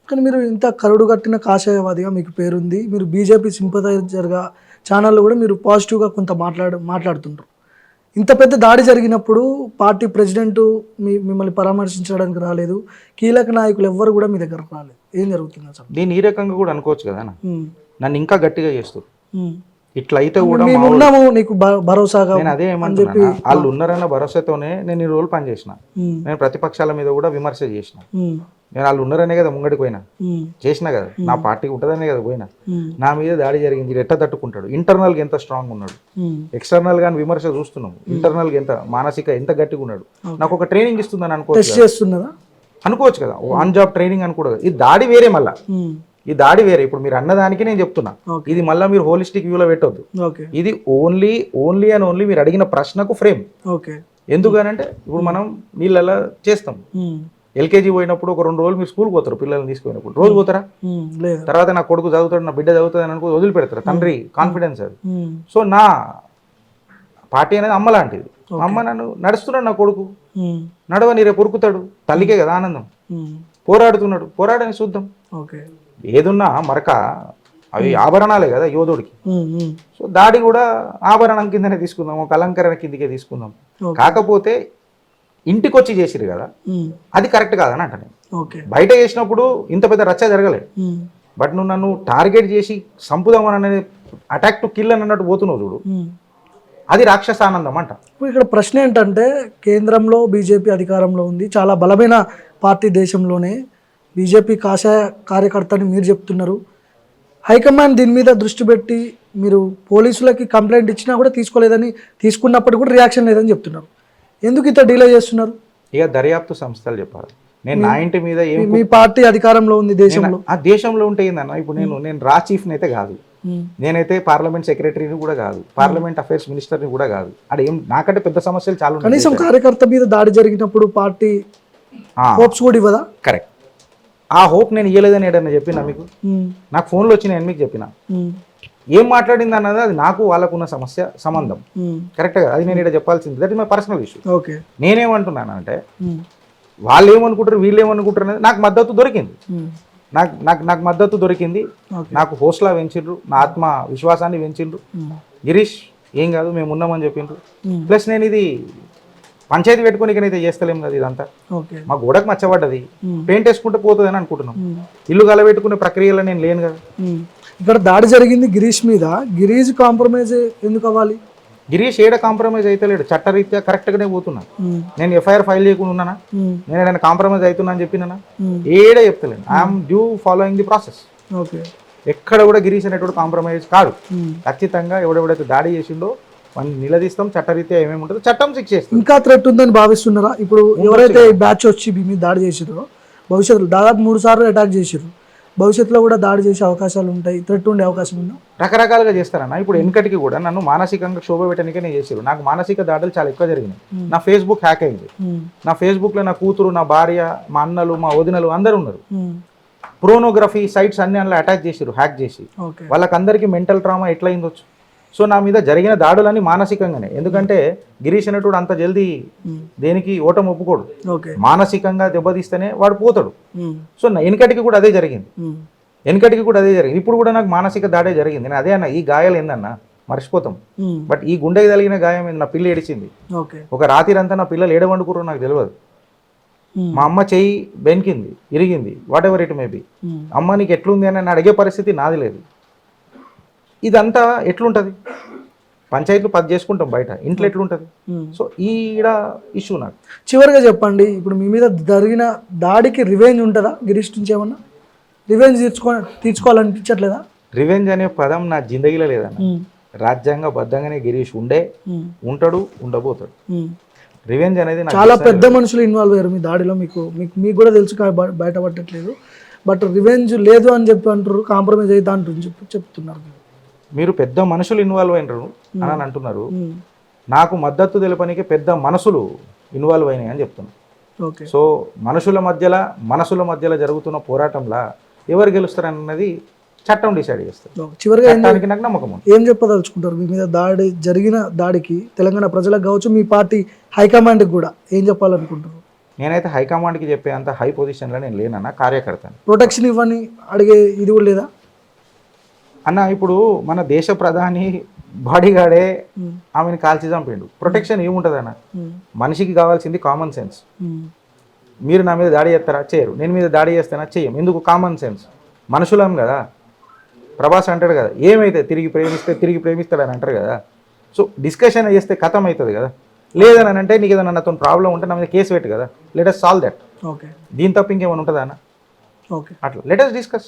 కానీ మీరు ఇంత కరుడు కట్టిన కాషాయవాదిగా మీకు పేరుంది, మీరు బీజేపీ సింపథైజర్గా ఛానల్లో కూడా మీరు పాజిటివ్గా కొంత మాట్లాడుతుంటారు. ఇంత పెద్ద దాడి జరిగినప్పుడు పార్టీ ప్రెసిడెంట్ మిమ్మల్ని పరామర్శించడానికి రాలేదు, కీలక నాయకులు ఎవ్వరు కూడా మీ దగ్గరకు రాలేదు. ఏం జరుగుతుంది అసలు? దీన్ని ఈ రకంగా కూడా అనుకోవచ్చు కదా, నన్ను ఇంకా గట్టిగా చేస్తారు. ఇట్లా అయితే కూడా నీకు భరోసాగా నేను అదే ఏమంటున్నా, వాళ్ళు ఉన్నారన్న భరోసాతోనే నేను ఈ రోజులు పనిచేసిన. నేను ప్రతిపక్షాల మీద కూడా విమర్శ చేసిన. నేను వాళ్ళు ఉన్నారనే కదా ముంగడికి పోయినా, చేసినా కదా, నా పార్టీకి ఉంటుందనే కదా పోయినా. నా మీద దాడి జరిగింది, ఎట్లా తట్టుకుంటాడు, ఇంటర్నల్ గా ఎంత స్ట్రాంగ్ ఉన్నాడు, ఎక్స్టర్నల్ గా విమర్శ చూస్తున్నాం, ఇంటర్నల్ గా ఎంత మానసిక ఎంత గట్టిగా ఉన్నాడు, నాకు ఒక ట్రైనింగ్ ఇస్తుందని అనుకోవచ్చు కదా, ఆన్ జాబ్ ట్రైనింగ్ అనుకోవడం. ఈ దాడి వేరే, మళ్ళా ఈ దాడి వేరే. ఇప్పుడు మీరు అన్నదానికి నేను చెప్తున్నా, ఇది మళ్ళీ మీరు హోలిస్టిక్ వ్యూలో పెట్టొద్దు. ఇది ఓన్లీ అండ్ ఓన్లీ మీరు అడిగిన ప్రశ్నకు ఫ్రేమ్. ఎందుకనంటే ఇప్పుడు మనం నీళ్ళలా చేస్తాం. ఎల్కేజీ పోయినప్పుడు ఒక 2 రోజులు మీరు స్కూల్కి పోతారు, పిల్లల్ని తీసుకుపోయినప్పుడు రోజు పోతారా? తర్వాత నా కొడుకు చదువుతాడు, నా బిడ్డ చదువుతుంది అని అనుకో వదిలిపెడతారు. తండ్రి కాన్ఫిడెన్స్ అది. సో నా పార్టీ అనేది అమ్మ లాంటిది. అమ్మ నన్ను నడుస్తున్నాడు, నా కొడుకు నడవని రేపు ఉరుకుతాడు, తల్లికే కదా ఆనందం. పోరాడుతున్నాడు, పోరాడని చూద్దాం. ఏదున్నా మరక అవి ఆభరణాలే కదా యోధుడికి. సో దాడి కూడా ఆభరణం కిందనే తీసుకుందాం, ఒక అలంకరణ కిందకే తీసుకుందాం. కాకపోతే ఇంటికి వచ్చి చేసిరు కదా, అది కరెక్ట్ కాదని అంట నేను. బయట చేసినప్పుడు ఇంత పెద్ద రచ్చ జరగలేదు. బట్ నువ్వు నన్ను టార్గెట్ చేసి సంపుదామని అనేది అటాక్ టు కిల్ అని అన్నట్టు పోతున్నావు చూడు, అది రాక్షస ఆనందం అంట. ఇప్పుడు ఇక్కడ ప్రశ్న ఏంటంటే, కేంద్రంలో బీజేపీ అధికారంలో ఉంది, చాలా బలమైన పార్టీ దేశంలోనే. బీజేపీ కాషాయ కార్యకర్తని మీరు చెప్తున్నారు. హైకమాండ్ దీని మీద దృష్టి పెట్టి మీరు పోలీసులకి కంప్లైంట్ ఇచ్చినా కూడా తీసుకోలేదని, తీసుకున్నప్పుడు కూడా రియాక్షన్ లేదని చెప్తున్నారు. ఎందుకు ఇంత డిలే చేస్తున్నారు? ఇక దర్యాప్తు సంస్థలు చెప్పాలి. నేను నా ఇంటి మీద మీ పార్టీ అధికారంలో ఉంది దేశంలో. ఆ దేశంలో ఉంటే ఏందన్న, ఇప్పుడు నేను రా చీఫ్ని అయితే కాదు, నేనైతే పార్లమెంట్ సెక్రటరీని కూడా కాదు, పార్లమెంట్ అఫైర్స్ మినిస్టర్ని కూడా కాదు. అక్కడ ఏం నాకంటే పెద్ద సమస్యలు చాలా. కనీసం కార్యకర్త మీద దాడి జరిగినప్పుడు పార్టీ హోప్స్ కూడా ఇవ్వదా? కరెక్ట్. ఆ హోప్ నేను ఇవ్వలేదని ఏదన్నా చెప్పినా మీకు? నాకు ఫోన్లో వచ్చి నేను మీకు చెప్పిన ఏం మాట్లాడింది అన్నది, అది నాకు వాళ్ళకున్న సమస్య సంబంధం. కరెక్ట్ గా అది నేను ఇక్కడ చెప్పాల్సింది. That is my personal issue. నేనేమంటున్నానంటే, వాళ్ళు ఏమనుకుంటారు వీళ్ళు ఏమనుకుంటారు అనేది నాకు మద్దతు దొరికింది. నాకు మద్దతు దొరికింది. నాకు హోస్లా పెంచిండ్రు, నా ఆత్మ విశ్వాసాన్ని పెంచిండ్రు. గిరీష్ ఏం కాదు మేము ఉన్నామని చెప్పిండ్రు. ప్లస్ నేను ఇది పంచాయతీ పెట్టుకుని అయితే చేస్తలేము కదా, ఇదంతా మా గోడకు మచ్చబడ్డది, పెయింట్ వేసుకుంటే పోతుంది అని అనుకుంటున్నాం. ఇల్లు కలబెట్టుకునే ప్రక్రియలో నేను లేను కదా. ఇక్కడ దాడి జరిగింది గిరీష్ మీద, గిరీష్ కాంప్రమైజ్ ఎందుకు అవ్వాలి? గిరీష్ ఏడ కాంప్రమైజ్ అయితే లేడు, చట్టరీత్యా కరెక్ట్ గానే పోతున్నా. నేను ఎఫ్ఐఆర్ ఫైల్ చేయకుండా ఉన్నానా? నేను ఏదైనా కాంప్రమైజ్ అవుతున్నా అని చెప్పినా? ఏడా చెప్తలేను. I'm due following the process. ఎక్కడ కూడా గిరీష్ అనేటువంటి కాంప్రమైజ్ కాదు. ఖచ్చితంగా ఎవడెవడైతే దాడి చేసిండో మనం నిలదీస్తాం, చట్టరీత్యా ఏమేమి ఉంటుందో చట్టం శిక్ష చేస్తాం. ఇంకా థ్రెట్ ఉందని భావిస్తున్నారా? ఇప్పుడు ఎవరైతే బ్యాచ్ వచ్చి మీ మీద దాడి చేసిరో, భవిష్యత్తులో దాదాపు 3 సార్లు అటాక్ చేసిరు, భవిష్యత్తులో కూడా దాడి చేసే అవకాశాలు ఉంటాయి, థ్రెట్ ఉండే అవకాశం ఉందా? రకరకాలుగా చేస్తారన్న. ఇప్పుడు వెనకటికి కూడా నన్ను మానసికంగా క్షోభ పెట్టడానికే నేను చేసారు. నాకు మానసిక దాడులు చాలా ఎక్కువ జరిగినాయి. నా ఫేస్బుక్ హ్యాక్ అయింది. నా ఫేస్బుక్లో నా కూతురు, నా భార్య, మా అన్నలు, మా వదినలు అందరూ ఉన్నారు. ప్రోనోగ్రఫీ సైట్స్ అన్ని అందులో అటాక్ చేసారు, హ్యాక్ చేసి. వాళ్ళకందరికీ మెంటల్ ట్రామా ఎట్లా అయిందొచ్చు. సో నా మీద జరిగిన దాడులన్నీ మానసికంగానే. ఎందుకంటే గిరీష్ అనేటోడు అంత జల్దీ దేనికి ఓటం ఒప్పుకోడు, మానసికంగా దెబ్బతీస్తేనే వాడు పోతాడు. సో వెనకటికి కూడా అదే జరిగింది, ఇప్పుడు కూడా నాకు మానసిక దాడే జరిగింది. నేను అదే అన్న, ఈ గాయాలు ఏందన్నా మర్చిపోతాం, బట్ ఈ గుండెకి తగిలిన గాయం ఏంది, నా పిల్ల ఏడిచింది. ఒక రాత్రి అంతా నా పిల్లలు ఏడవండుకుర్రో నాకు తెలియదు. మా అమ్మ చెయ్యి బెనికింది, ఇరిగింది, whatever it may be. అమ్మ నీకు ఎట్లుంది అని అడిగే పరిస్థితి నాది లేదు. ఇదంతా ఎట్లుంటుంది? పంచాయతీలు 10 చేసుకుంటాం, బయట ఇంట్లో ఎట్లుంటుంది? సో ఈడ ఇష్యూ. నాకు చివరిగా చెప్పండి, ఇప్పుడు మీ మీద జరిగిన దాడికి రివెంజ్ ఉంటుందా? గిరీష్ నుంచి ఏమన్నా రివెంజ్ తీర్చుకోవాలనిపించట్లేదా? రివెంజ్ అనే పదం నా జిందగీలో లేదన్న. రాజ్యాంగబద్ధంగానే గిరీష్ ఉంటాడు, ఉండబోతాడు. రివెంజ్ అనేది చాలా పెద్ద మనుషులు ఇన్వాల్వ్ అయ్యారు మీ దాడిలో. మీకు కూడా తెలుసు, బయటపడట్లేదు. బట్ రివెంజ్ లేదు అని చెప్పి అంటారు, కాంప్రమైజ్ అవుతా అంటారు చెప్తున్నారు. మీరు పెద్ద మనుషులు ఇన్వాల్వ్ అయినారు అని అంటున్నారు. నాకు మద్దతు తెలపనికి పెద్ద మనసులు ఇన్వాల్వ్ అయినాయి అని చెప్తున్నాను. సో మనసుల మధ్యలో జరుగుతున్న పోరాటంలో ఎవరు గెలుస్తారన్నది చట్టం డిసైడ్ చేస్తారు. చివరిగా నాకు నమ్మకం. ఏం చెప్పదలుచుకుంటారు? మీ మీద జరిగిన దాడికి తెలంగాణ ప్రజలకు కావచ్చు, మీ పార్టీ హైకమాండ్కి కూడా ఏం చెప్పాలనుకుంటారు? నేనైతే హైకమాండ్కి చెప్పే అంత హై పొజిషన్లో నేను లేనన్నా, కార్యకర్తని. ప్రొటెక్షన్ ఇవ్వని అడిగే ఇది కూడా లేదా అన్న ఇప్పుడు మన దేశ ప్రధాని బాడీగార్డే ఆమెను కాల్చి చంపిండు. ప్రొటెక్షన్ ఏముంటుంది అన్న? మనిషికి కావాల్సింది కామన్ సెన్స్. మీరు నా మీద దాడి చేస్తారా? చేయరు. నేను మీద దాడి చేస్తానా? చెయ్యం. ఎందుకు? Common sense. మనుషులం కదా. ప్రభాస్ అంటాడు కదా, ఏమైతే తిరిగి ప్రేమిస్తాడని అంటారు కదా. సో డిస్కషన్ చేస్తే కథం అవుతుంది కదా. లేదని అంటే నీకు ఏదైనా నాతో ప్రాబ్లం ఉంటే నా మీద కేసు పెట్టు కదా. Let us solve that. Okay, దీని తప్ప ఇంకేమైనా ఉంటుందా అన్న? ఓకే, అట్లా లెట్ అస్ డిస్కస్.